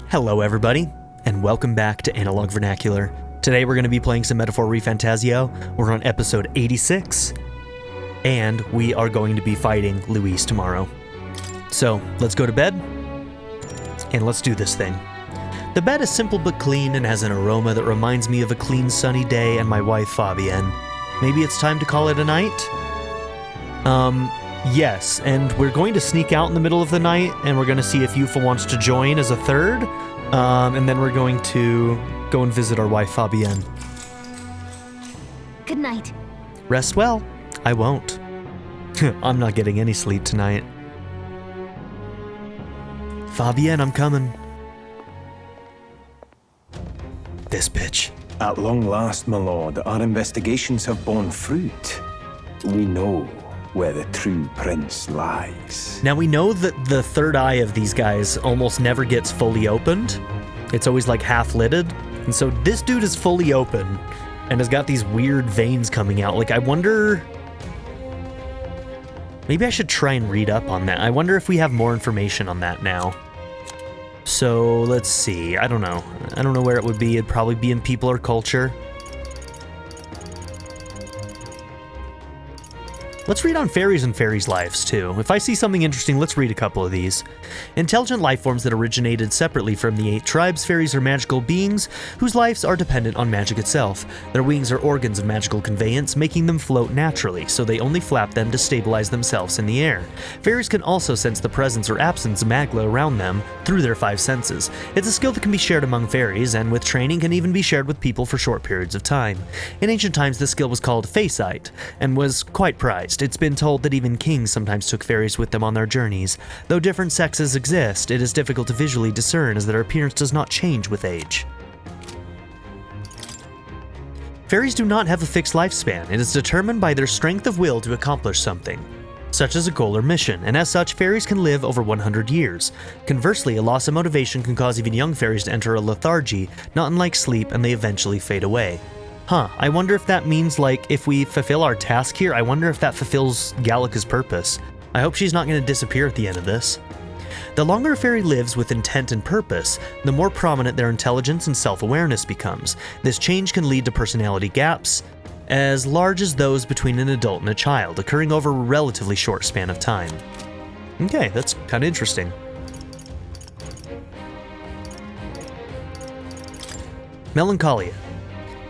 Hello everybody, and welcome back to Analog Vernacular. Today we're going to be playing some Metaphor ReFantazio. We're on episode 86, and we are going to be fighting Luis tomorrow. So, let's go to bed, and let's do this thing. The bed is simple but clean and has an aroma that reminds me of a clean sunny day and my wife Fabienne. Maybe it's time to call it a night? Yes, and we're going to sneak out in the middle of the night, and we're going to see if Yufa wants to join as a third, and then we're going to go and visit our wife Fabienne. Good night. Rest well. I won't. I'm not getting any sleep tonight. Fabienne, I'm coming. This bitch. At long last, my lord, our investigations have borne fruit. We know where the true prince lies. Now we know that the third eye of these guys almost never gets fully opened. It's always like half-lidded. And so this dude is fully open and has got these weird veins coming out. Like, I wonder... Maybe I should try and read up on that. I wonder if we have more information on that now. So, let's see. I don't know. I don't know where it would be. It'd probably be in People or Culture. Let's read on fairies and fairies' lives, too. If I see something interesting, let's read a couple of these. Intelligent life forms that originated separately from the 8 tribes. Fairies are magical beings whose lives are dependent on magic itself. Their wings are organs of magical conveyance, making them float naturally, so they only flap them to stabilize themselves in the air. Fairies can also sense the presence or absence of magla around them through their 5 senses. It's a skill that can be shared among fairies, and with training can even be shared with people for short periods of time. In ancient times, this skill was called faesight, and was quite prized. It's been told that even kings sometimes took fairies with them on their journeys. Though different sexes exist, it is difficult to visually discern as their appearance does not change with age. Fairies do not have a fixed lifespan. It is determined by their strength of will to accomplish something, such as a goal or mission, and as such, fairies can live over 100 years. Conversely, a loss of motivation can cause even young fairies to enter a lethargy, not unlike sleep, and they eventually fade away. I wonder if that means, like, if we fulfill our task here, I wonder if that fulfills Gallica's purpose. I hope she's not going to disappear at the end of this. The longer a fairy lives with intent and purpose, the more prominent their intelligence and self-awareness becomes. This change can lead to personality gaps, as large as those between an adult and a child, occurring over a relatively short span of time. Okay, that's kind of interesting. Melancholia.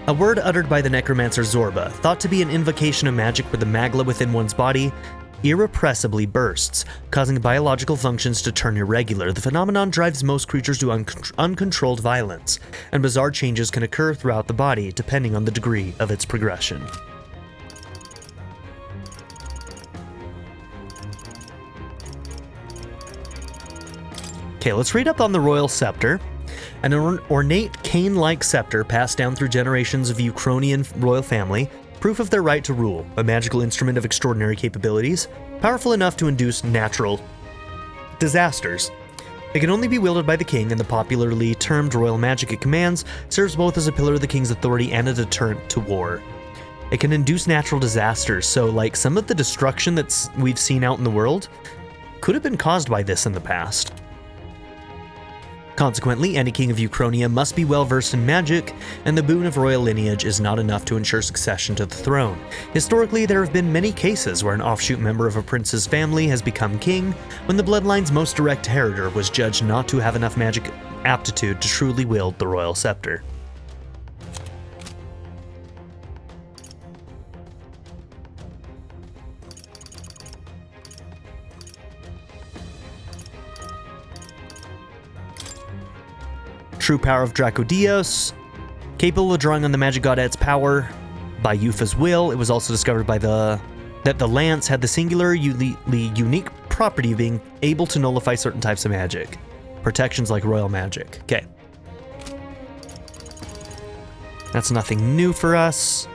A word uttered by the necromancer Zorba, thought to be an invocation of magic where the magla within one's body irrepressibly bursts, causing biological functions to turn irregular. The phenomenon drives most creatures to uncontrolled violence, and bizarre changes can occur throughout the body depending on the degree of its progression. Okay, let's read up on the royal scepter. An ornate cane-like scepter passed down through generations of Euchronian royal family, proof of their right to rule, a magical instrument of extraordinary capabilities, powerful enough to induce natural disasters. It can only be wielded by the king, and the popularly termed royal magic it commands serves both as a pillar of the king's authority and a deterrent to war. It can induce natural disasters, so like some of the destruction we've seen out in the world could have been caused by this in the past. Consequently, any king of Euchronia must be well versed in magic, and the boon of royal lineage is not enough to ensure succession to the throne. Historically, there have been many cases where an offshoot member of a prince's family has become king, when the bloodline's most direct inheritor was judged not to have enough magic aptitude to truly wield the royal scepter. True power of Dracodios, capable of drawing on the magic godette's power by Yufa's will. It was also discovered by that the lance had the singular, unique property of being able to nullify certain types of magic. Protections like royal magic. Okay. That's nothing new for us.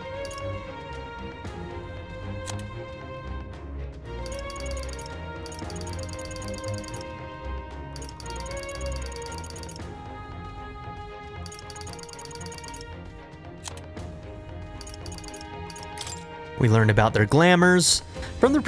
We learned about their glamours. From the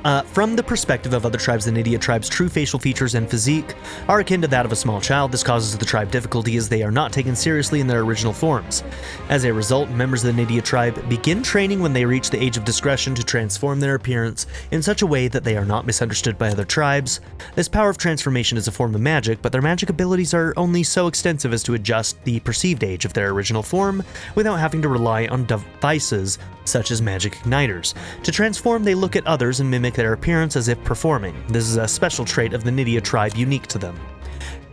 From the perspective of other tribes, the Nydia tribe's true facial features and physique are akin to that of a small child. This causes the tribe difficulty as they are not taken seriously in their original forms. As a result, members of the Nydia tribe begin training when they reach the age of discretion to transform their appearance in such a way that they are not misunderstood by other tribes. This power of transformation is a form of magic, but their magic abilities are only so extensive as to adjust the perceived age of their original form without having to rely on devices such as magic igniters. To transform, they look at others and mimic their appearance as if performing. This is a special trait of the Nydia tribe unique to them.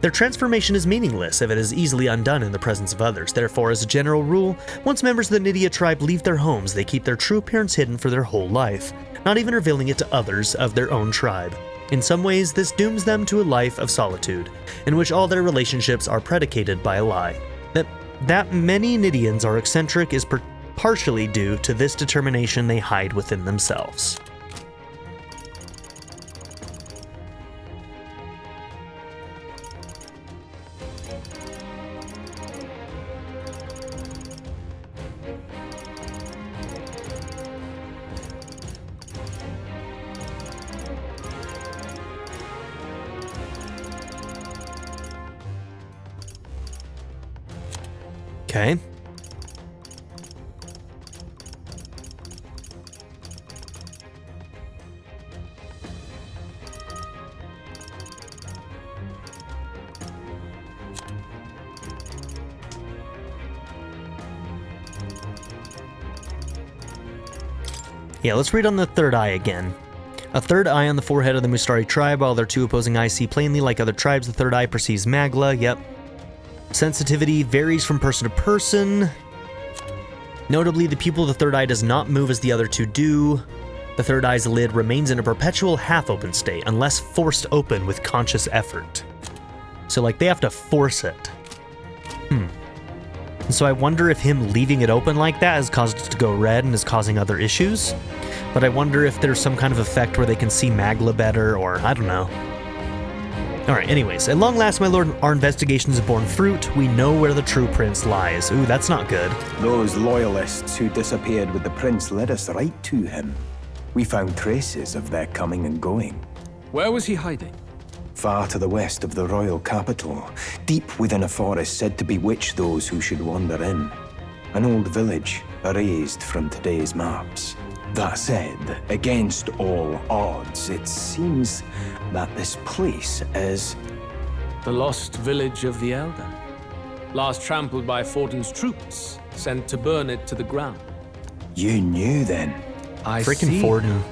Their transformation is meaningless if it is easily undone in the presence of others. Therefore, as a general rule, once members of the Nydia tribe leave their homes, they keep their true appearance hidden for their whole life, not even revealing it to others of their own tribe. In some ways, this dooms them to a life of solitude, in which all their relationships are predicated by a lie. That many Nydians are eccentric is partially due to this determination they hide within themselves. Okay. Yeah, let's read on the third eye again. A third eye on the forehead of the Mustari tribe. While their two opposing eyes see plainly like other tribes, the third eye perceives Magla. Yep. Sensitivity varies from person to person. Notably, the pupil of the third eye does not move as the other two do. The third eye's lid remains in a perpetual half-open state, unless forced open with conscious effort. So, like, they have to force it. So I wonder if him leaving it open like that has caused it to go red and is causing other issues. But I wonder if there's some kind of effect where they can see Magla better, or I don't know. Alright, anyways, at long last, my lord, our investigations have borne fruit. We know where the true prince lies. Ooh, that's not good. Those loyalists who disappeared with the prince led us right to him. We found traces of their coming and going. Where was he hiding? Far to the west of the royal capital, deep within a forest said to bewitch those who should wander in. An old village, erased from today's maps. That said, against all odds, it seems that this place is... The lost village of the Elder. Last trampled by Fortin's troops, sent to burn it to the ground. You knew then? I Freaking see. Fortin.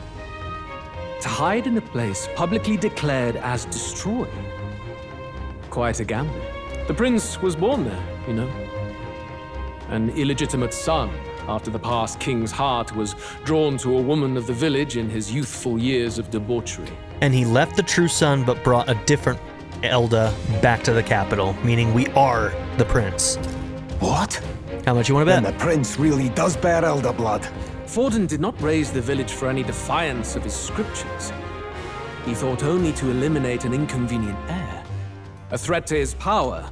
To hide in a place publicly declared as destroyed. Quite a gamble. The prince was born there, you know. An illegitimate son, after the past king's heart was drawn to a woman of the village in his youthful years of debauchery. And he left the true son but brought a different Elda back to the capital, meaning we are the prince. What? How much you want to bet? Then the prince really does bear elder blood. Fortin did not raise the village for any defiance of his scriptures. He thought only to eliminate an inconvenient heir, a threat to his power,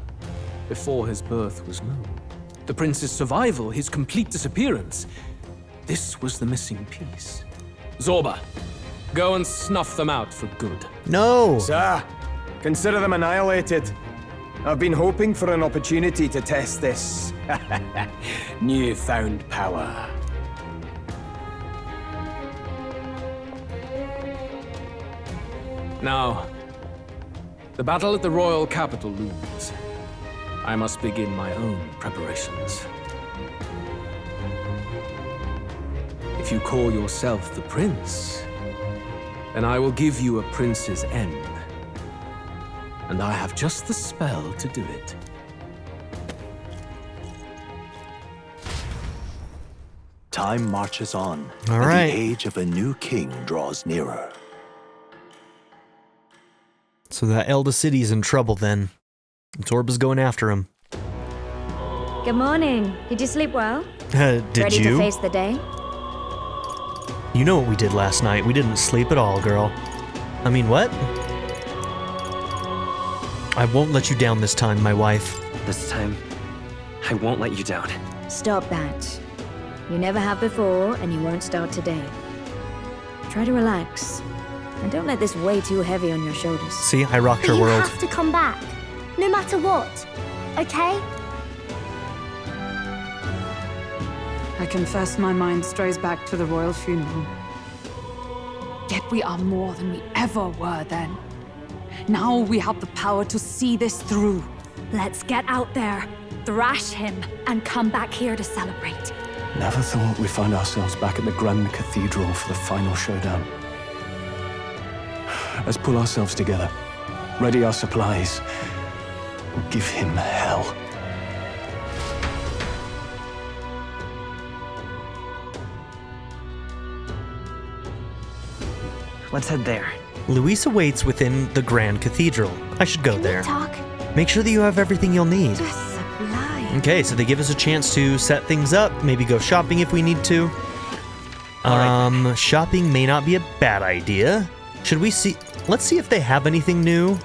before his birth was known. The prince's survival, his complete disappearance, this was the missing piece. Zorba, go and snuff them out for good. No! Sir, consider them annihilated. I've been hoping for an opportunity to test this newfound power. Now, the battle at the royal capital looms. I must begin my own preparations. If you call yourself the prince, then I will give you a prince's end. And I have just the spell to do it. Time marches on, All and right. the age of a new king draws nearer. So that Elda City's in trouble then. Zorba's going after him. Good morning. Did you sleep well? Did Ready you? to face the day? You know what we did last night. We didn't sleep at all, girl. I mean, what? I won't let you down this time, my wife. This time, I won't let you down. Stop that. You never have before, and you won't start today. Try to relax. And don't let this weigh too heavy on your shoulders. See, I rocked your You world. have to come back, no matter what. Okay? I confess my mind strays back to the royal funeral. Yet we are more than we ever were then. Now we have the power to see this through. Let's get out there, thrash him, and come back here to celebrate. Never thought we'd find ourselves back at the Grand Cathedral for the final showdown. Let's pull ourselves together, ready our supplies, and give him hell. Let's head there. Luis awaits within the Grand Cathedral. I should go there. Talk. Make sure that you have everything you'll need. Sublime. Okay, so they give us a chance to set things up, maybe go shopping if we need to. Shopping may not be a bad idea. Should we see? Let's see if they have anything new.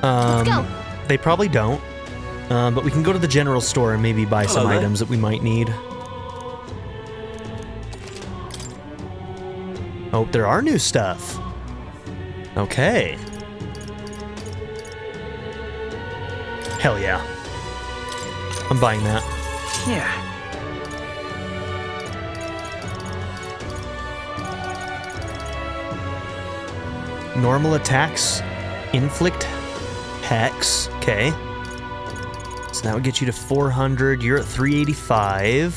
Let's go. They probably don't. But we can go to the general store and maybe buy some items that we might need. Oh, there are new stuff. Okay. Hell yeah. I'm buying that. Yeah. Normal attacks, inflict hex. Okay. So that would get you to 400. You're at 385.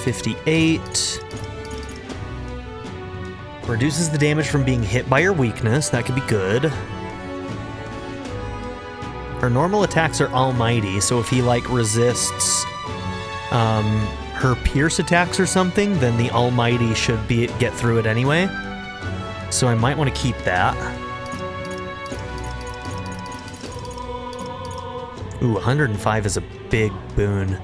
58. Reduces the damage from being hit by your weakness. That could be good. Her normal attacks are almighty, so if he like resists her pierce attacks or something, then the almighty should get through it anyway. So I might want to keep that. Ooh, 105 is a big boon.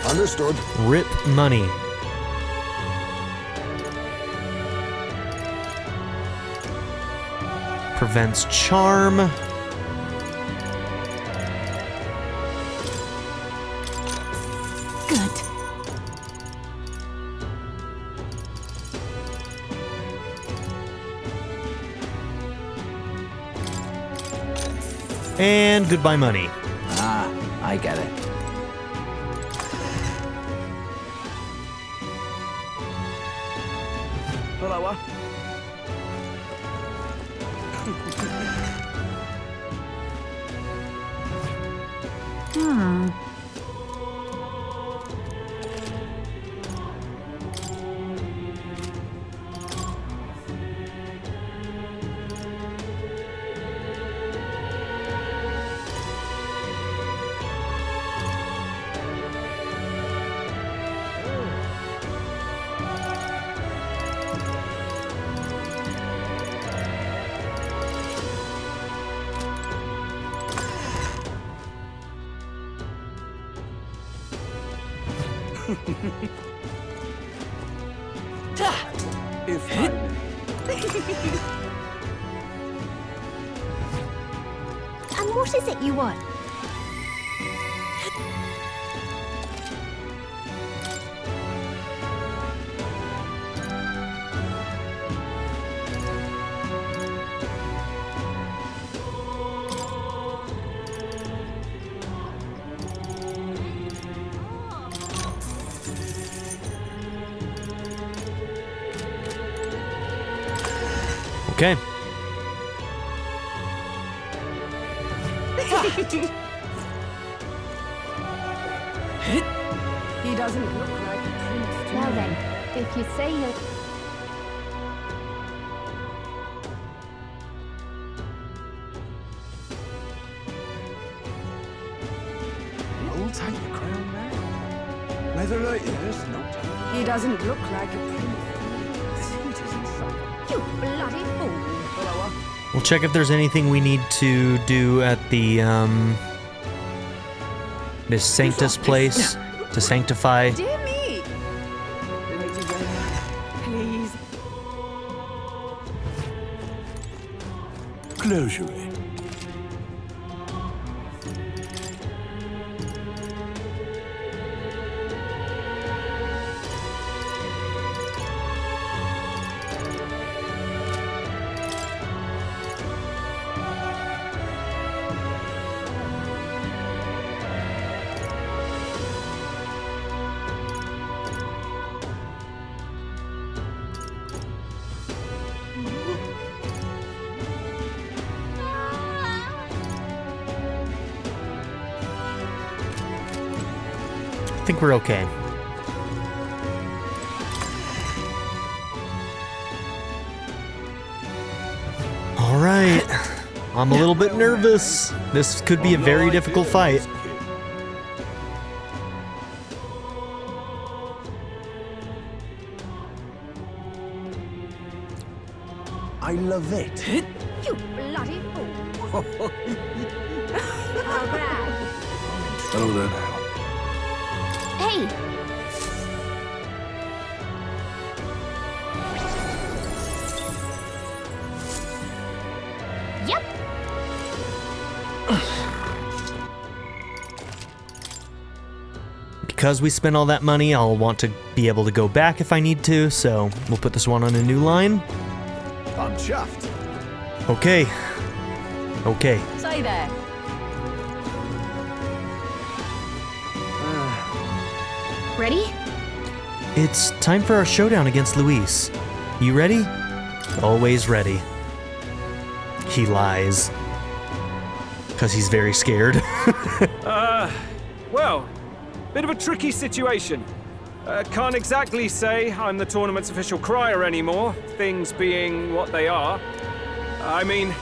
Understood. Rip money. Prevents charm. Good. And goodbye money. Ah, I get it. Hello. If I And what is it you want? Okay. He doesn't look like a prince to Well me. then, if you say you'll... will take the crown now. Whether it is not. He doesn't look like a prince. This heat is insufferable. You bloody fool! We'll check if there's anything we need to do at the this Sanctus place to sanctify. Dear me! Lady Reyna, please. Closure. think we're okay. All right. I'm a little bit nervous. This could be a very difficult fight. I love it. You bloody fool. All right. Hello there. Hey, yep. Because we spent all that money, I'll want to be able to go back if I need to, so we'll put this one on a new line. I'm chuffed. Okay. Okay. Say there. Ready? It's time for our showdown against Luis. You ready? Always ready. He lies. Because he's very scared. Well, bit of a tricky situation. Can't exactly say I'm the tournament's official crier anymore, things being what they are. I mean,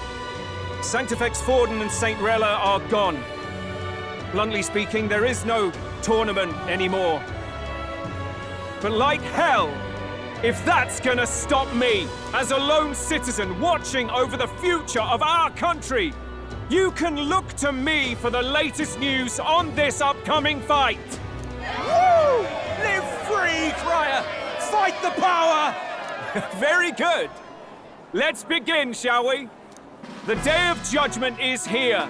Sanctifex Forden and St. Rella are gone. Bluntly speaking, there is no tournament anymore. But like hell, if that's gonna stop me as a lone citizen watching over the future of our country, you can look to me for the latest news on this upcoming fight. Woo! Live free, crier! Fight the power! Very good. Let's begin, shall we? The Day of Judgment is here.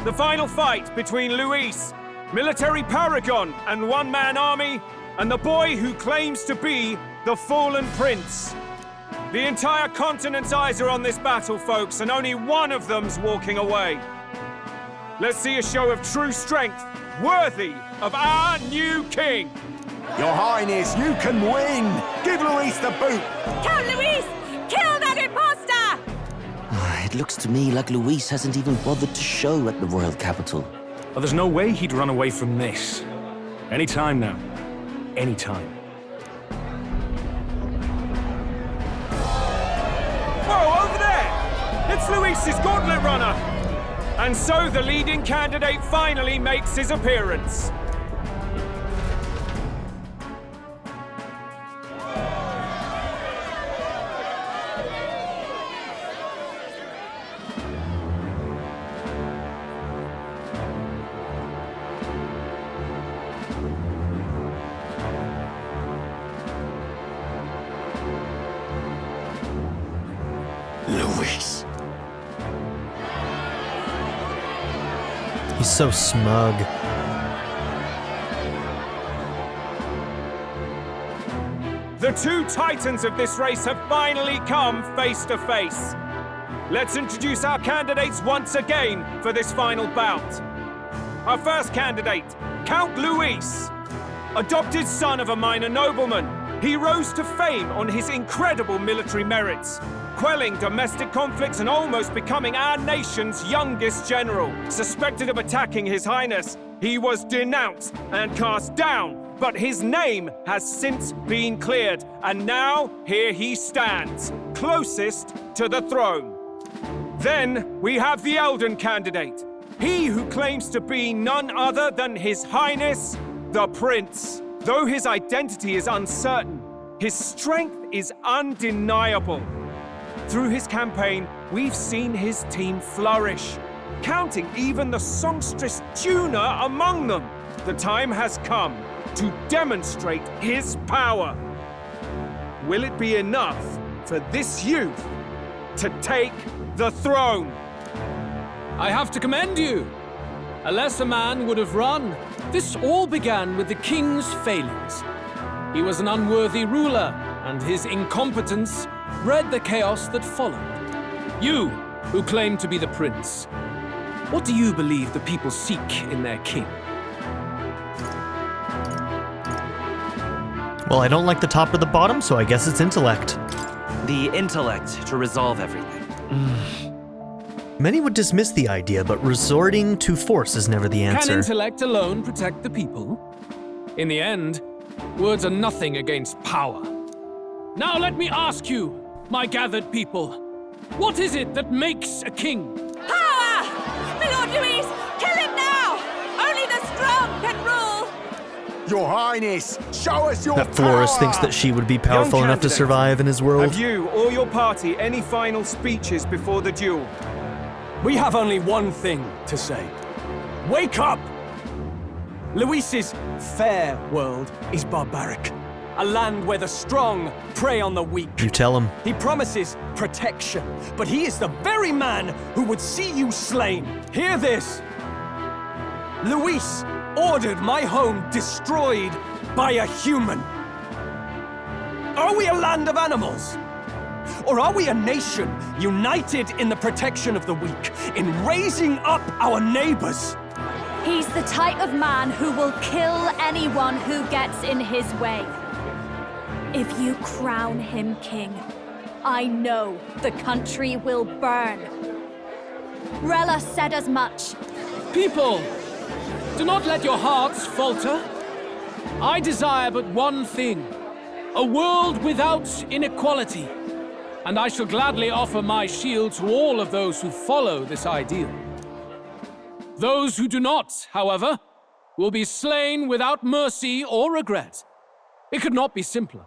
The final fight between Luis, military paragon and one-man army, and the boy who claims to be the fallen prince. The entire continent's eyes are on this battle, folks, and only one of them's walking away. Let's see a show of true strength, worthy of our new king. Your Highness, you can win. Give Luis the boot. Count Luis! Kill that imposter! It looks to me like Luis hasn't even bothered to show at the royal capital. Well, there's no way he'd run away from this. Anytime now. Anytime. Whoa, over there! It's Luis's gauntlet runner! And so the leading candidate finally makes his appearance. Luis. He's so smug. The two titans of this race have finally come face to face. Let's introduce our candidates once again for this final bout. Our first candidate, Count Luis. Adopted son of a minor nobleman, he rose to fame on his incredible military merits, quelling domestic conflicts and almost becoming our nation's youngest general. Suspected of attacking His Highness, he was denounced and cast down, but his name has since been cleared, and now here he stands, closest to the throne. Then we have the Elden candidate, he who claims to be none other than His Highness, the Prince. Though his identity is uncertain, his strength is undeniable. Through his campaign, we've seen his team flourish, counting even the songstress Juna among them. The time has come to demonstrate his power. Will it be enough for this youth to take the throne? I have to commend you. A lesser man would have run. This all began with the king's failures. He was an unworthy ruler, and his incompetence bred the chaos that followed. You, who claim to be the prince, what do you believe the people seek in their king? Well, I don't like the top or the bottom, so I guess it's intellect. The intellect to resolve everything. Many would dismiss the idea, but resorting to force is never the answer. Can intellect alone protect the people? In the end, words are nothing against power. Now let me ask you, my gathered people, what is it that makes a king? Power! My Lord Louise, kill him now! Only the strong can rule! Your Highness, show us your That Flores power! thinks that she would be powerful enough to survive in his world. Have you or your party any final speeches before the duel? We have only one thing to say. Wake up! Luis's fair world is barbaric. A land where the strong prey on the weak. You tell him. He promises protection, but he is the very man who would see you slain. Hear this. Luis ordered my home destroyed by a human. Are we a land of animals? Or are we a nation united in the protection of the weak, in raising up our neighbors? He's the type of man who will kill anyone who gets in his way. If you crown him king, I know the country will burn. Rella said as much. People, do not let your hearts falter. I desire but one thing, a world without inequality. And I shall gladly offer my shield to all of those who follow this ideal. Those who do not, however, will be slain without mercy or regret. It could not be simpler.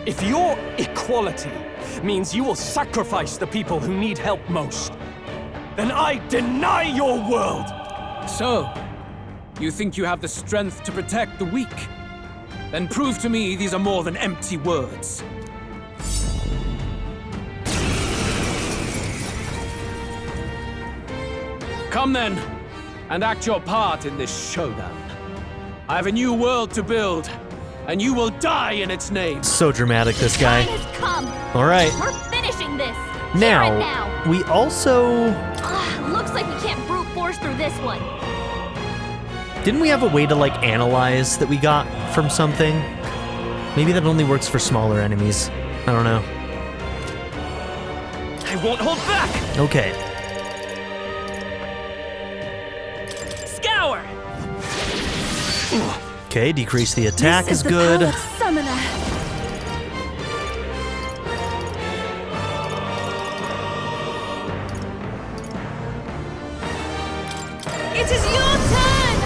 If your equality means you will sacrifice the people who need help most, then I deny your world! So, you think you have the strength to protect the weak? Then prove to me these are more than empty words. Come then, and act your part in this showdown. I have a new world to build, and you will die in its name. So dramatic, this guy. Time has come. All right. We're finishing this. Now, Hear it now. we also... Looks like we can't brute force through this one. Didn't we have a way to, like, analyze that we got from something? Maybe that only works for smaller enemies. I don't know. I won't hold back! Okay. Scour! Okay, decrease the attack This is the good. power of Summoner. It is your turn!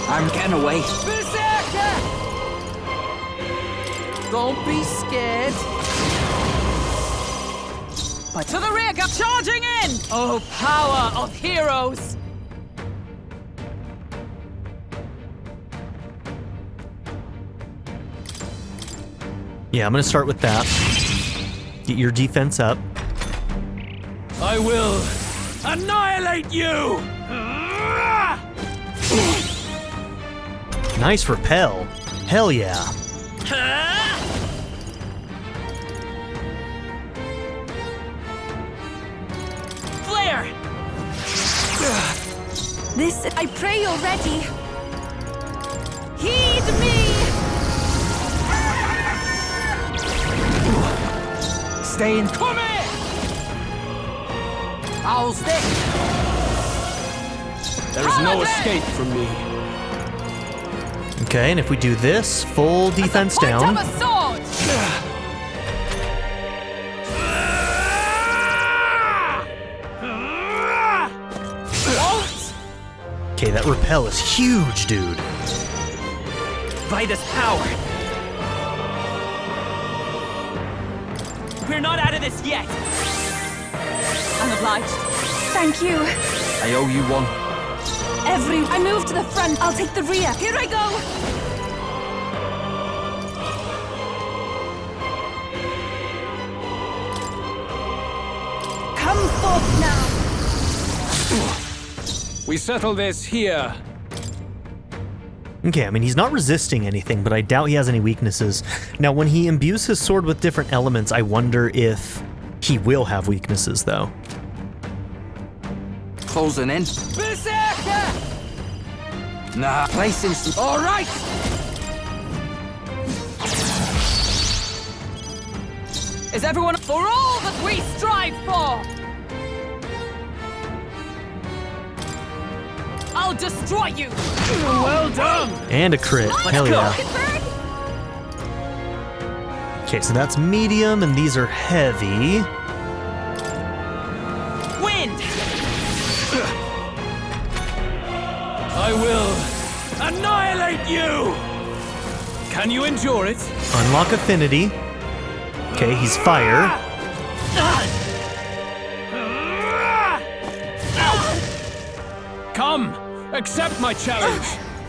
I'm getting away. Berserker! Don't be scared. But to the rear, go charging in! Oh, power of heroes! Yeah, I'm gonna start with that. Get your defense up. I will annihilate you! Nice repel. Hell yeah. Flare! This, I pray you're ready. Heed me! Stay in. Come here! How's this? There is no escape from me. Okay, and if we do this, full defense down. Of a sword! Okay, that repel is huge, dude. By this power. We're not out of this yet. I'm obliged. thank you. I owe you one. I move to the front. I'll take the rear. Here I go! Come forth now. We settle this here. Okay, I mean, he's not resisting anything, but I doubt he has any weaknesses. Now, when he imbues his sword with different elements, I wonder if he will have weaknesses, though. Closing in. Berserker! Nah, placing. All right! Is everyone for all that we strive for? I'll destroy you! Well done! And a crit. Hell yeah. Okay, so that's medium, and these are heavy. Wind! I will annihilate you! Can you endure it? Unlock affinity. Okay, he's fire. Come, accept my challenge.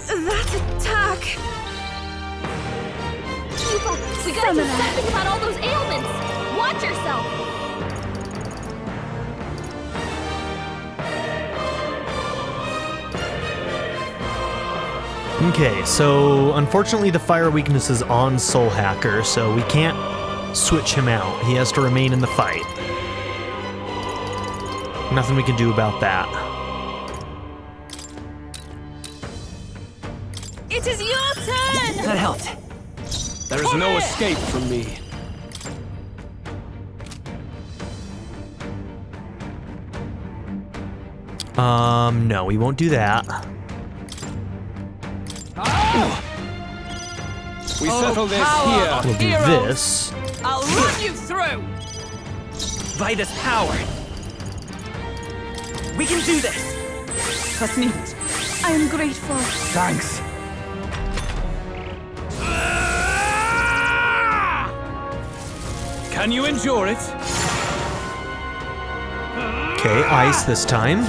That attack! We gotta do something about all those ailments! Watch yourself! Okay, so unfortunately the fire weakness is on Soul Hacker, so we can't switch him out. He has to remain in the fight. Nothing we can do about that. It is your turn! That helped. There is no escape from me. No, we won't do that. We settle this here. We'll do this. I'll run you through! By this power. We can do this! Trust me. I am grateful. Thanks. Can you endure it? Okay, ice this time.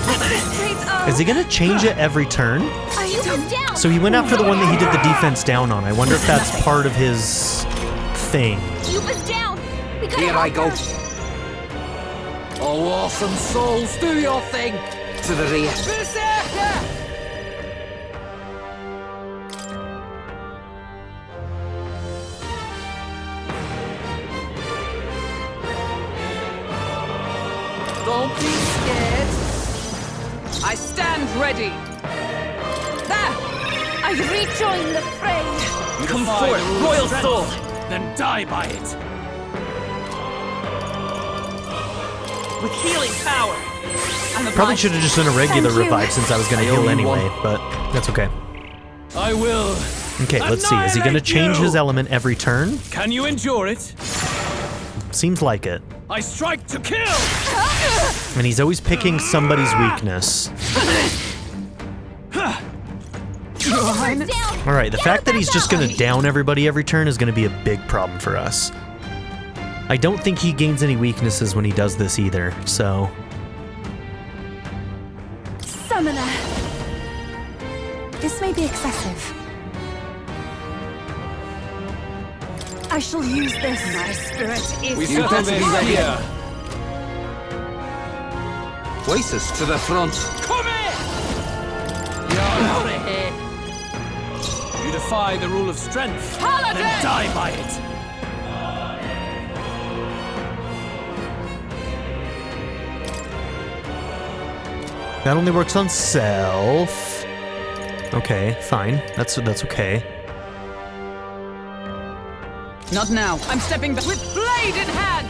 Is he gonna change it every turn? So he went after the one that he did the defense down on. I wonder if that's part of his thing. Yuba's down! We gotta Here I help go. her. Oh, awesome souls, do your thing. To the rear. Berserker! Don't be scared. I stand ready. There! I rejoin the fray! Come forth, royal soul! Then die by it. With healing power! Probably should have just done a regular Thank you. revive since I was gonna heal anyway, but that's okay. I will. Okay, let's see. Is he gonna change his element every turn? Can you endure it? Seems like it. I strike to kill! And he's always picking somebody's weakness. Alright, the fact that he's just gonna down everybody every turn is gonna be a big problem for us. I don't think he gains any weaknesses when he does this either, so... Summoner. This may be excessive. I shall use this. My spirit is We settle this here. Voices to the front. Come here! Out of here! You defy the rule of strength. Paladin! Then die by it. That only works on self. Okay, fine. That's okay. Not now. I'm stepping back with blade in hand.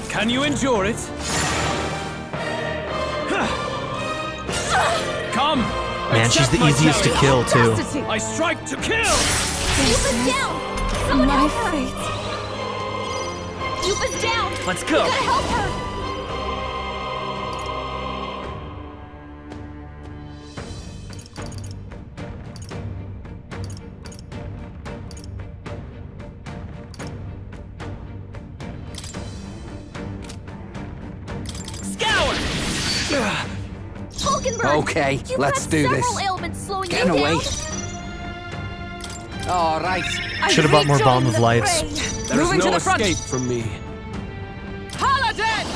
Can you endure it? Come! Man, she's the accept my easiest to kill, challenge. too. I strike to kill! Yuba's down! Someone My help her! fate. Yuba's down! Let's We go! gotta help her! Scour! Vulcanberg! Okay, You've let's got do this. several ailments slowing Get you away. down. All right. Should have bought more Bomb of Lives. There is Moving to no the front. escape from me. Paladin!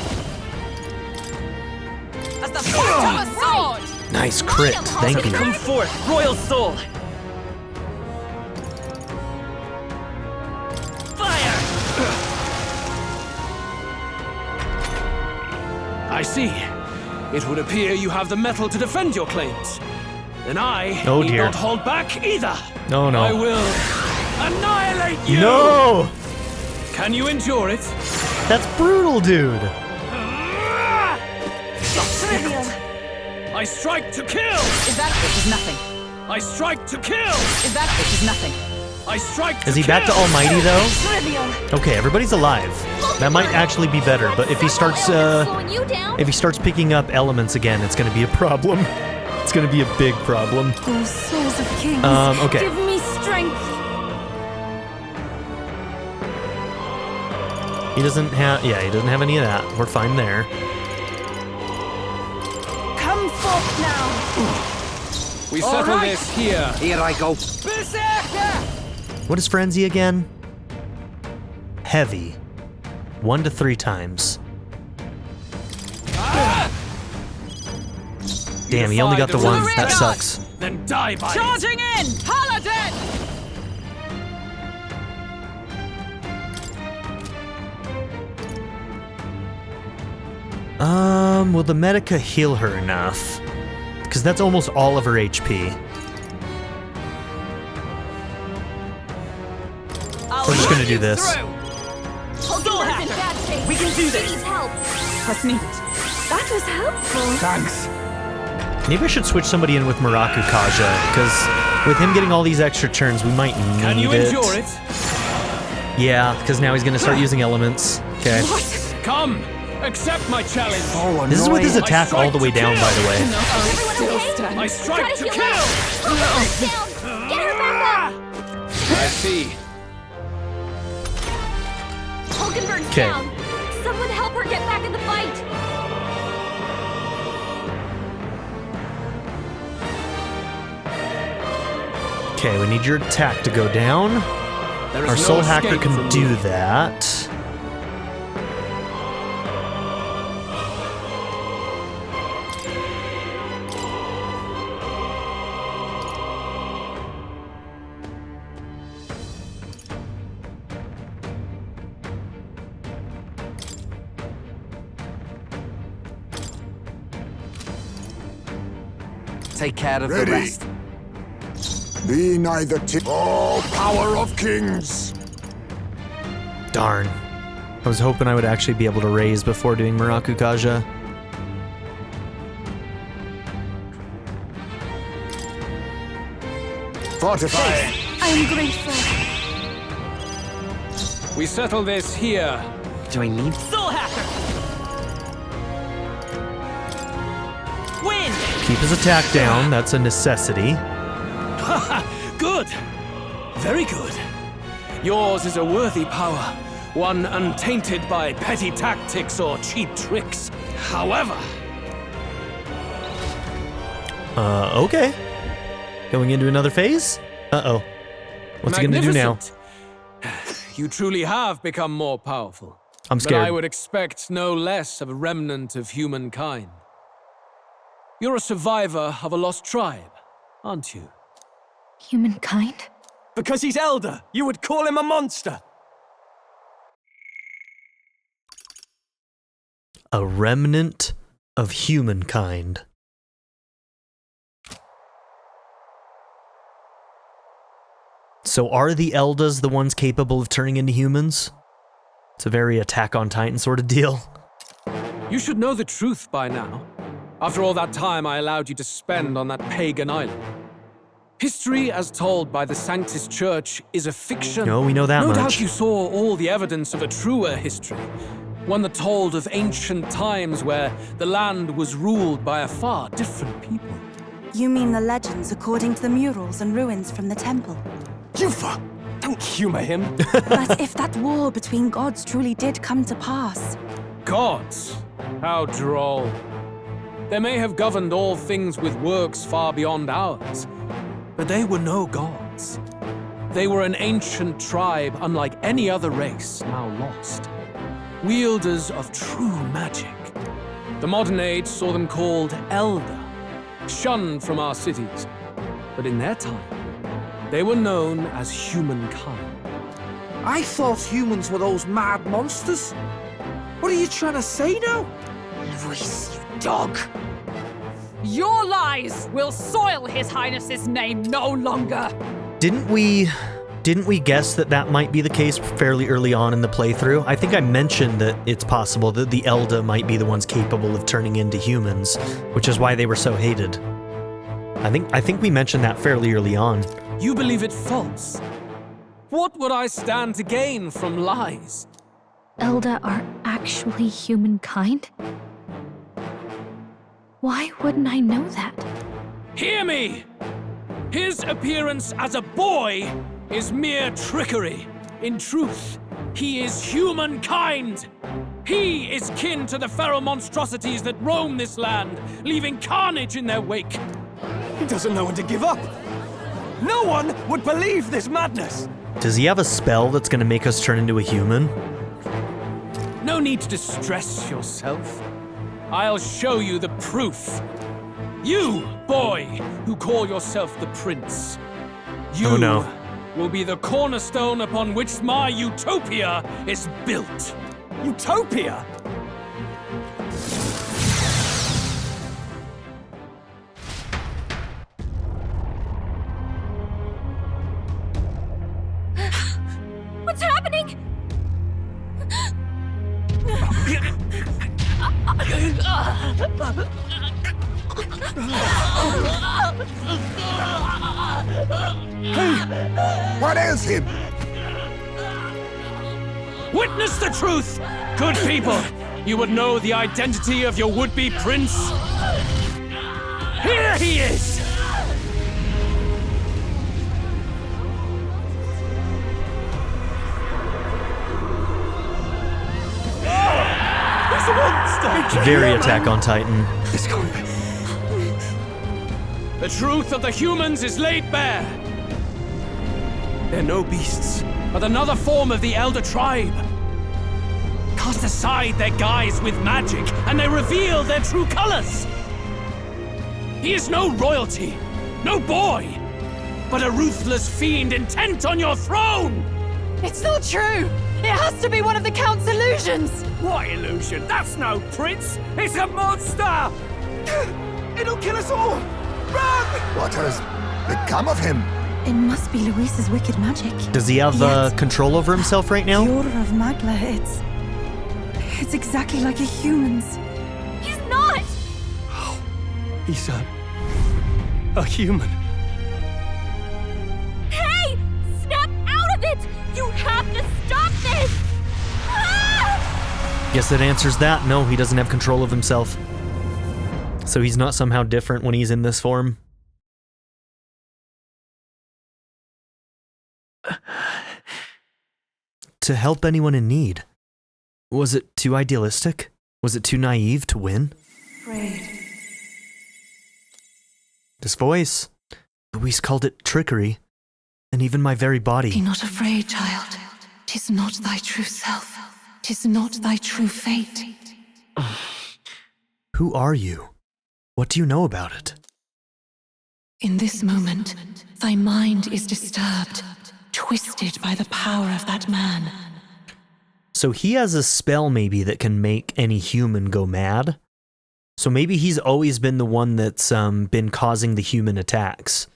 As the point of a sword! Nice crit. Thank you. Come forth, royal soul! Fire! I see. It would appear you have the metal to defend your claims. then I need not hold back either. No, no. I will annihilate you! No! Can you endure it? That's brutal, dude. I strike to kill! Is that it is nothing? I strike to kill! Is that it is nothing? I strike to kill! Is he back to Almighty, though? Trivial. Okay, everybody's alive. That might actually be better, but if he starts, picking up elements again, it's gonna be a problem. It's gonna be a big problem. Those souls of kings, okay. give me strength. He doesn't have any of that. We're fine there. Come forth now. We settle this here. Here I go. What is Frenzy again? Heavy. 1 to 3 times. Damn, he only got the one. That sucks. Then die by Charging in! Paladin! Will the Medica heal her enough? Because that's almost all of her HP. We're just gonna do this. We can do this! As needed. That was helpful. Thanks. Maybe I should switch somebody in with Muraku Kaja, because with him getting all these extra turns, we might need it. Can you endure it? Yeah, because now he's gonna start using elements. Okay. Come! Accept my challenge! This is with his attack all the way down, by the way. I strike to kill! Get her back up. I see. Hulkenberg's Okay. down. Someone help her get back in the fight. Okay, we need your attack to go down. There is Our no Soul Hacker escape can from do me. that. Take care of Ready. the rest. Be neither oh, power of kings! Darn. I was hoping I would actually be able to raise before doing Muraku Kaja. Fortify! I am grateful. We settle this here. Do I need? Soul Hacker! Win! Keep his attack down, that's a necessity. Good! Very good. Yours is a worthy power, one untainted by petty tactics or cheap tricks. However... Okay. Going into another phase? Uh-oh. What's he gonna do now? Magnificent. You truly have become more powerful. I'm scared. But I would expect no less of a remnant of humankind. You're a survivor of a lost tribe, aren't you? Humankind? Because he's elder, you would call him a monster. A remnant of humankind. So are the Eldas the ones capable of turning into humans? It's a very Attack on Titan sort of deal. You should know the truth by now. After all that time I allowed you to spend on that pagan island. History as told by the Sanctus Church is a fiction. No, we know that No much. doubt you saw all the evidence of a truer history. One that told of ancient times where the land was ruled by a far different people. You mean the legends according to the murals and ruins from the temple? Yufa! Don't humor him. But if that war between gods truly did come to pass... Gods? How droll. They may have governed all things with works far beyond ours, but they were no gods. They were an ancient tribe unlike any other race, now lost. Wielders of true magic. The modern age saw them called Elder, shunned from our cities. But in their time, they were known as humankind. I thought humans were those mad monsters. What are you trying to say now? Luis, you dog. Your lies will soil His Highness's name no longer. Didn't we guess that that might be the case fairly early on in the playthrough? I think I mentioned that it's possible that the Elda might be the ones capable of turning into humans, which is why they were so hated. I think we mentioned that fairly early on. You believe it false? What would I stand to gain from lies? Elda are actually humankind? Why wouldn't I know that? Hear me! His appearance as a boy is mere trickery. In truth, he is humankind. He is kin to the feral monstrosities that roam this land, leaving carnage in their wake. He doesn't know when to give up. No one would believe this madness. Does he have a spell that's going to make us turn into a human? No need to distress yourself. I'll show you the proof. You, boy, who call yourself the prince. You will be the cornerstone upon which my utopia is built. Utopia? What's happening? Hey, what ails him? Witness the truth, good people. You would know the identity of your would-be prince. Here he is! He's a monster! Very Attack on Titan. This can't be. The truth of the humans is laid bare. They're no beasts, but another form of the Elder Tribe. Cast aside their guise with magic, and they reveal their true colors. He is no royalty, no boy, but a ruthless fiend intent on your throne! It's not true! It has to be one of the Count's illusions! What illusion? That's no prince! It's a monster! It'll kill us all! Run! What has become of him? It must be Luis's wicked magic. Does he have control over himself right now? The Order of Magla, it's exactly like a human's. He's not! He's a human. Hey! Snap out of it! You have to stop this! Ah! Guess that answers that. No, he doesn't have control of himself. So he's not somehow different when he's in this form. To help anyone in need. Was it too idealistic? Was it too naive to win? Afraid. This voice. Luis called it trickery. And even my very body. Be not afraid, child. 'Tis not thy true self. 'Tis not thy true fate. Who are you? What do you know about it? In this moment, thy mind is disturbed, twisted by the power of that man. So he has a spell maybe that can make any human go mad? So maybe he's always been the one that's been causing the human attacks.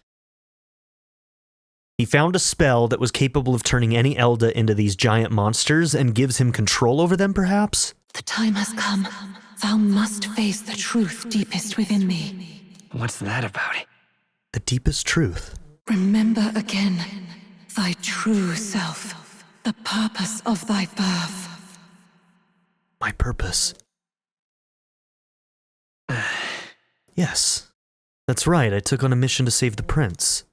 He found a spell that was capable of turning any Elda into these giant monsters and gives him control over them, perhaps? The time has come. Thou must face the truth deepest within thee. What's that about? The deepest truth. Remember again thy true self, the purpose of thy birth. My purpose. Yes, that's right. I took on a mission to save the prince.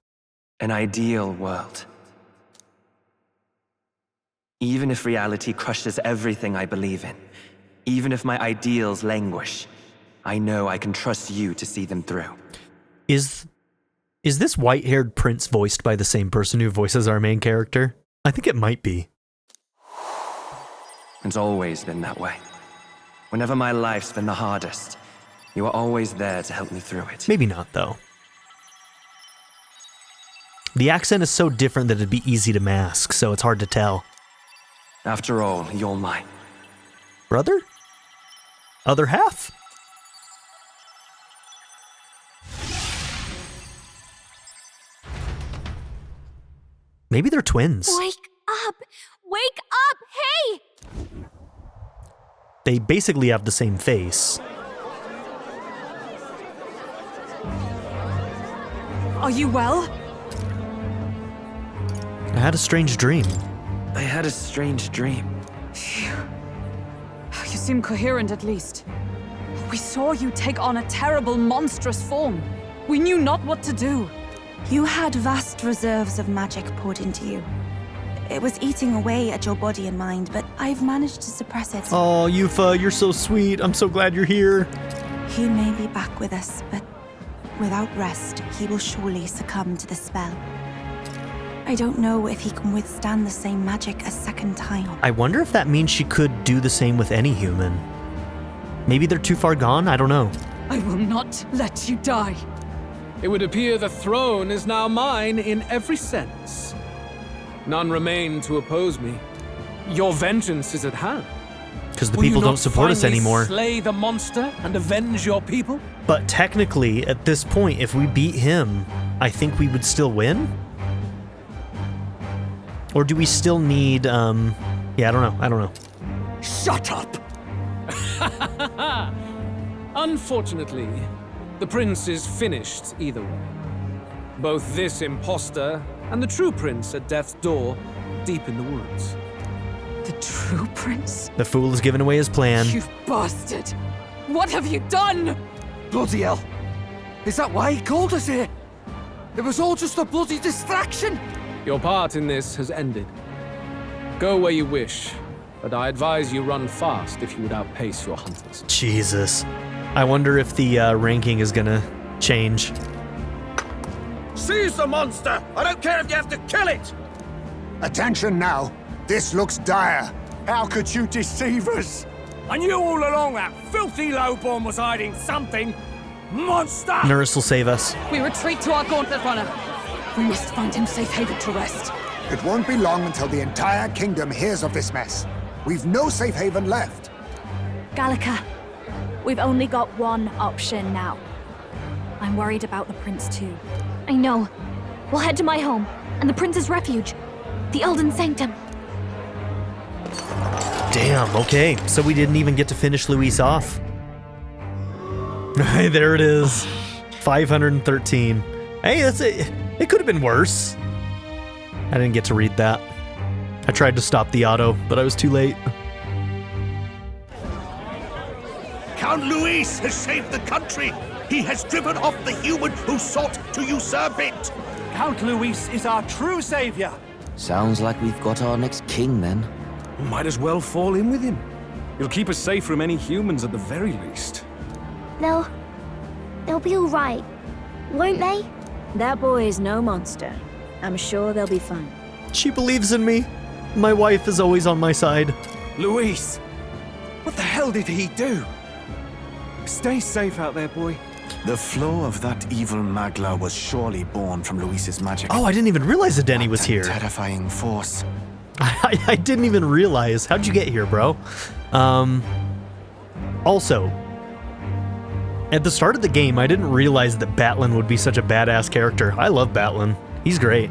An ideal world. Even if reality crushes everything I believe in, even if my ideals languish, I know I can trust you to see them through. Is this white-haired prince voiced by the same person who voices our main character? I think it might be. It's always been that way. Whenever my life's been the hardest, you are always there to help me through it. Maybe not, though. The accent is so different that it'd be easy to mask, so it's hard to tell. After all, you're mine. Brother? Other half? Maybe they're twins. Wake up! Wake up! Hey! They basically have the same face. Are you well? I had a strange dream. I had a strange dream. Phew. You seem coherent at least. We saw you take on a terrible, monstrous form. We knew not what to do. You had vast reserves of magic poured into you. It was eating away at your body and mind, but I've managed to suppress it. Oh, Yufa, you're so sweet. I'm so glad you're here. He may be back with us, but without rest, he will surely succumb to the spell. I don't know if he can withstand the same magic a second time. I wonder if that means she could do the same with any human. Maybe they're too far gone? I don't know. I will not let you die. It would appear the throne is now mine in every sense. None remain to oppose me. Your vengeance is at hand. Because the people don't support us anymore. Slay the monster and avenge your people? But technically, at this point, if we beat him, I think we would still win? Or do we still need, yeah, I don't know. Shut up! Unfortunately, the prince is finished either way. Both this imposter and the true prince at death's door, deep in the woods. The true prince? The fool has given away his plan. You bastard! What have you done? Bloody hell. Is that why he called us here? It was all just a bloody distraction. Your part in this has ended. Go where you wish, but I advise you run fast if you would outpace your hunters. Jesus. I wonder if the ranking is gonna change. Seize the monster! I don't care if you have to kill it! Attention now. This looks dire. How could you deceive us? I knew all along that filthy lowborn was hiding something. Monster! Nurse will save us. We retreat to our gauntlet runner. We must find him safe haven to rest. It won't be long until the entire kingdom hears of this mess. We've no safe haven left. Gallica, we've only got one option now. I'm worried about the prince too. I know. We'll head to my home, and the prince's refuge. The Elden Sanctum. Damn, okay. So we didn't even get to finish Luis off. There it is. 513. Hey, that's it. It could have been worse. I didn't get to read that. I tried to stop the auto, but I was too late. Count Luis has saved the country. He has driven off the human who sought to usurp it. Count Luis is our true savior. Sounds like we've got our next king then. Might as well fall in with him. He'll keep us safe from any humans at the very least. They'll be all right, won't they? That boy is no monster. I'm sure they'll be fine. She believes in me. My wife is always on my side. Luis, what the hell did he do? Stay safe out there, boy. The flow of that evil Magla was surely born from Luis's magic. Oh, I didn't even realize that Denny was here. Terrifying force. I didn't even realize. How'd you get here, bro? Also, at the start of the game, I didn't realize that Batlin would be such a badass character. I love Batlin. He's great.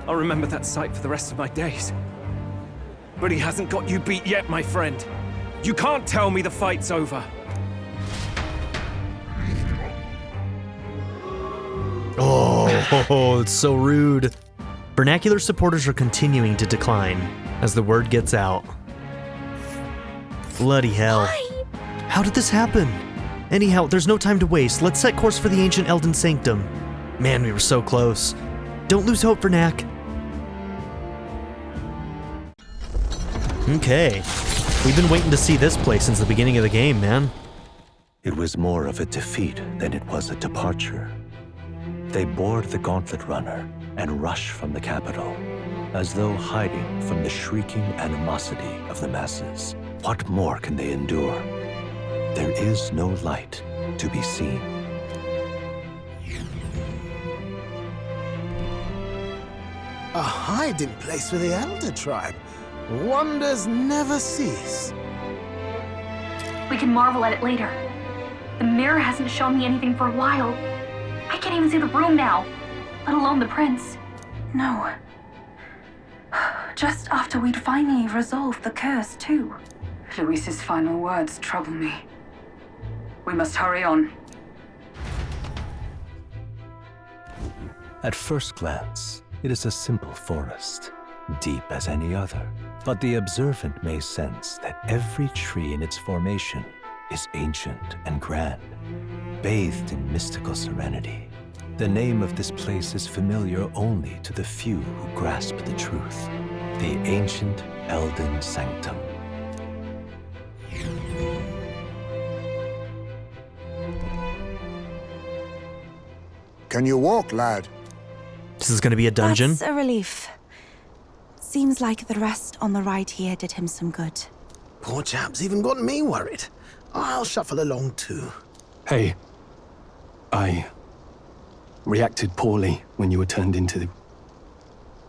I'll remember that sight for the rest of my days. But he hasn't got you beat yet, my friend. You can't tell me the fight's over. Oh, it's so rude. Vernacular supporters are continuing to decline as the word gets out. Bloody hell. Why? How did this happen? Anyhow, there's no time to waste. Let's set course for the ancient Elden Sanctum. Man, we were so close. Don't lose hope, Vernac. Okay. We've been waiting to see this place since the beginning of the game, man. It was more of a defeat than it was a departure. They board the gauntlet runner and rush from the capital, as though hiding from the shrieking animosity of the masses. What more can they endure? There is no light to be seen. A hiding place for the Elder Tribe. Wonders never cease. We can marvel at it later. The mirror hasn't shown me anything for a while. I can't even see the room now, let alone the prince. No. Just after we'd finally resolved the curse, too. Luis's final words trouble me. We must hurry on. At first glance, it is a simple forest, deep as any other. But the observant may sense that every tree in its formation is ancient and grand, bathed in mystical serenity. The name of this place is familiar only to the few who grasp the truth. The ancient Elden Sanctum. Can you walk, lad? This is gonna be a dungeon? That's a relief. Seems like the rest on the right here did him some good. Poor chap's even got me worried. I'll shuffle along too. Hey, I reacted poorly when you were turned into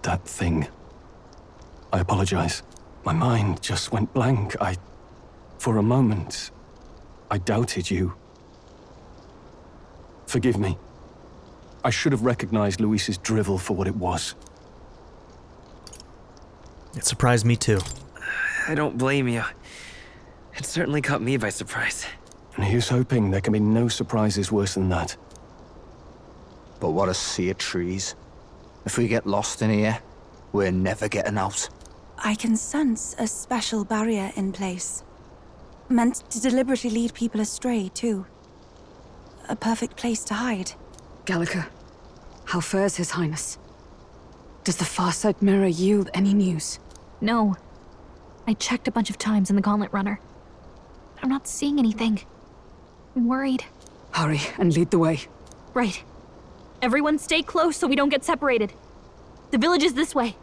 that thing. I apologize. My mind just went blank. For a moment, I doubted you. Forgive me. I should have recognized Luis's drivel for what it was. It surprised me too. I don't blame you. It certainly caught me by surprise. And here's hoping there can be no surprises worse than that. But what a sea of trees. If we get lost in here, we're never getting out. I can sense a special barrier in place. Meant to deliberately lead people astray, too. A perfect place to hide. Gallica, how fares His Highness? Does the Farsight Mirror yield any news? No. I checked a bunch of times in the Gauntlet Runner. I'm not seeing anything. I'm worried. Hurry and lead the way. Right. Everyone stay close so we don't get separated. The village is this way.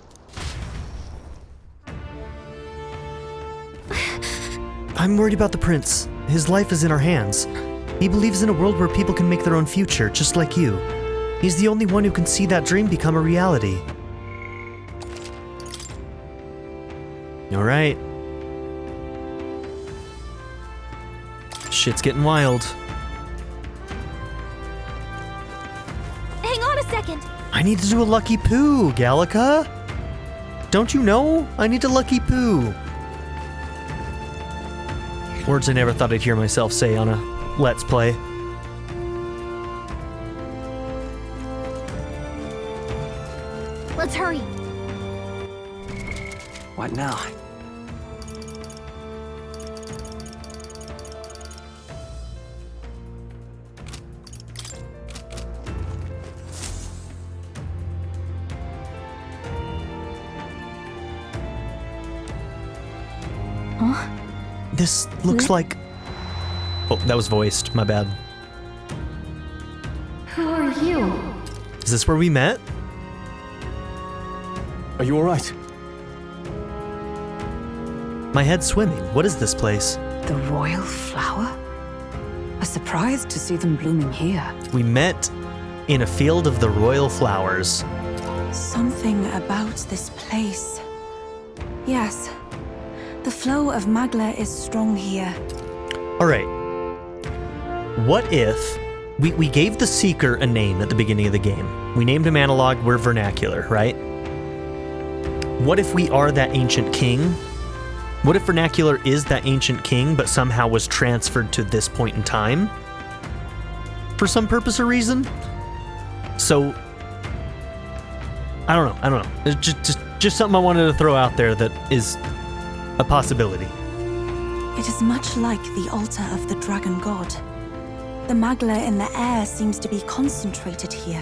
I'm worried about the prince. His life is in our hands. He believes in a world where people can make their own future, just like you. He's the only one who can see that dream become a reality. Alright. Shit's getting wild. Hang on a second! I need to do a lucky poo, Gallica. Don't you know? I need a lucky poo. Words I never thought I'd hear myself say on a Let's Play. Let's hurry. What now? Huh? This looks like... Oh, that was voiced. My bad. Who are you? Is this where we met? Are you all right? My head's swimming. What is this place? The royal flower? A surprise to see them blooming here. We met in a field of the royal flowers. Something about this place. Yes. The flow of Magla is strong here. Alright. What if... We gave the Seeker a name at the beginning of the game. We named him Analog, we're Vernacular, right? What if we are that ancient king? What if Vernacular is that ancient king, but somehow was transferred to this point in time? For some purpose or reason? So... I don't know. It's just something I wanted to throw out there that is a possibility. It is much like the altar of the dragon god. The Magla in the air seems to be concentrated here.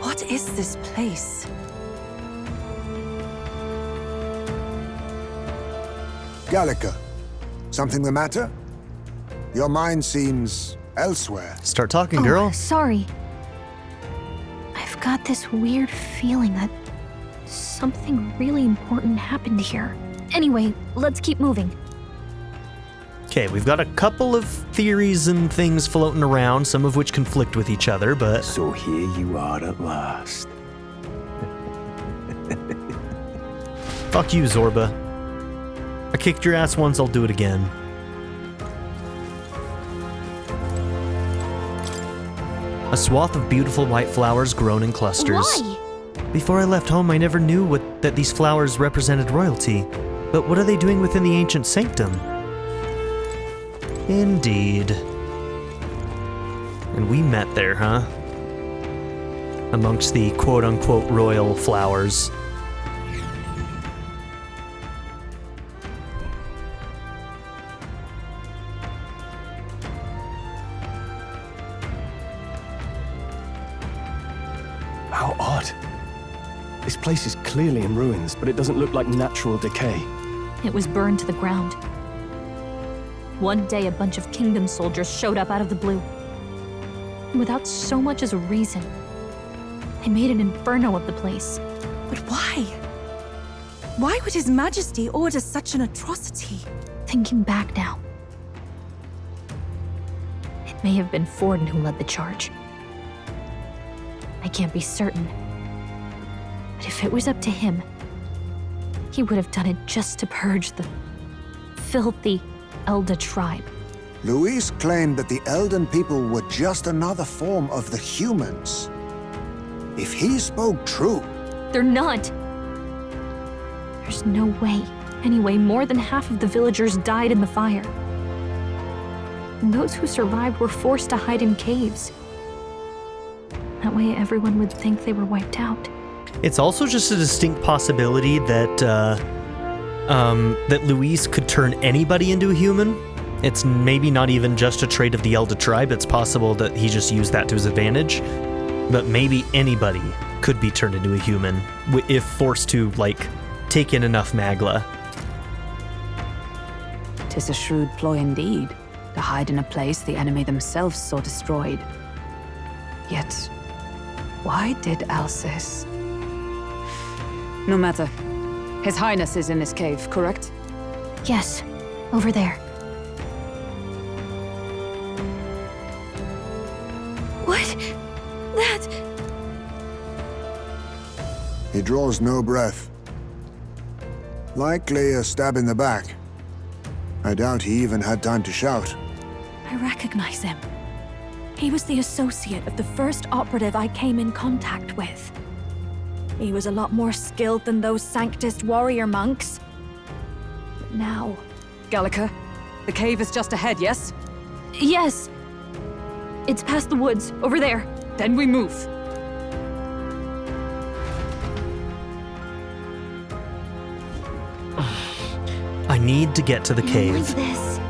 What is this place? Gallica, something the matter? Your mind seems elsewhere. Start talking, girl. Sorry. I've got this weird feeling that something really important happened here. Anyway, let's keep moving. Okay, we've got a couple of theories and things floating around, some of which conflict with each other, but... So here you are at last. Fuck you, Zorba. I kicked your ass once, I'll do it again. A swath of beautiful white flowers grown in clusters. Why? Before I left home, I never knew that these flowers represented royalty. But what are they doing within the ancient sanctum? Indeed. And we met there, huh? Amongst the quote-unquote royal flowers. How odd. This place is clearly in ruins, but it doesn't look like natural decay. It was burned to the ground. One day, a bunch of kingdom soldiers showed up out of the blue. Without so much as a reason. They made an inferno of the place. But why? Why would His Majesty order such an atrocity? Thinking back now, it may have been Forden who led the charge. I can't be certain. But if it was up to him, he would have done it just to purge the filthy Elder tribe. Luis claimed that the Elden people were just another form of the humans. If he spoke true... They're not. There's no way. Anyway, more than half of the villagers died in the fire. And those who survived were forced to hide in caves. That way everyone would think they were wiped out. It's also just a distinct possibility that that Luis could turn anybody into a human. It's maybe not even just a trait of the Elder tribe. It's possible that he just used that to his advantage. But maybe anybody could be turned into a human if forced to, like, take in enough magla. 'Tis a shrewd ploy indeed, to hide in a place the enemy themselves saw destroyed. Yet, why did Alcis? No matter. His Highness is in this cave, correct? Yes, over there. What? That... He draws no breath. Likely a stab in the back. I doubt he even had time to shout. I recognize him. He was the associate of the first operative I came in contact with. He was a lot more skilled than those Sanctist warrior monks. But now... Gallica, the cave is just ahead, yes? Yes. It's past the woods, over there. Then we move. I need to get to the cave.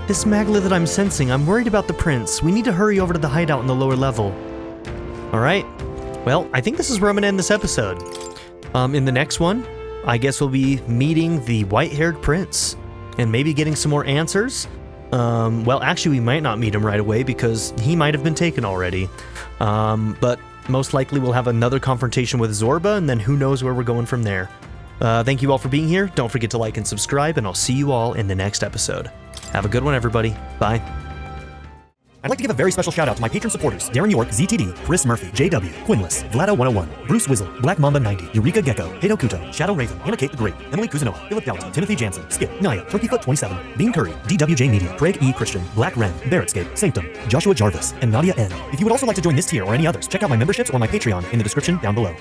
This magla that I'm sensing, I'm worried about the prince. We need to hurry over to the hideout in the lower level. Alright. Well, I think this is where I'm going to end this episode. In the next one, I guess we'll be meeting the white-haired prince. And maybe getting some more answers. Well, actually, we might not meet him right away because he might have been taken already. But most likely we'll have another confrontation with Zorba, and then who knows where we're going from there. Thank you all for being here. Don't forget to like and subscribe, and I'll see you all in the next episode. Have a good one, everybody. Bye. I'd like to give a very special shout out to my patron supporters: Darren York, ZTD, Chris Murphy, JW, Quinless, Vlado101, Bruce Wizzle, Black Mamba 90, Eureka Gecko, Hito Kuto, Shadow Raven, Anna Kate the Great, Emily Kuzanoa, Philip Dalton, Timothy Jansen, Skip, Naya, Turkeyfoot 27, Bean Curry, DWJ Media, Craig E. Christian, Black Ren, Barrettscape, Sanctum, Joshua Jarvis, and Nadia N. If you would also like to join this tier or any others, check out my memberships or my Patreon in the description down below.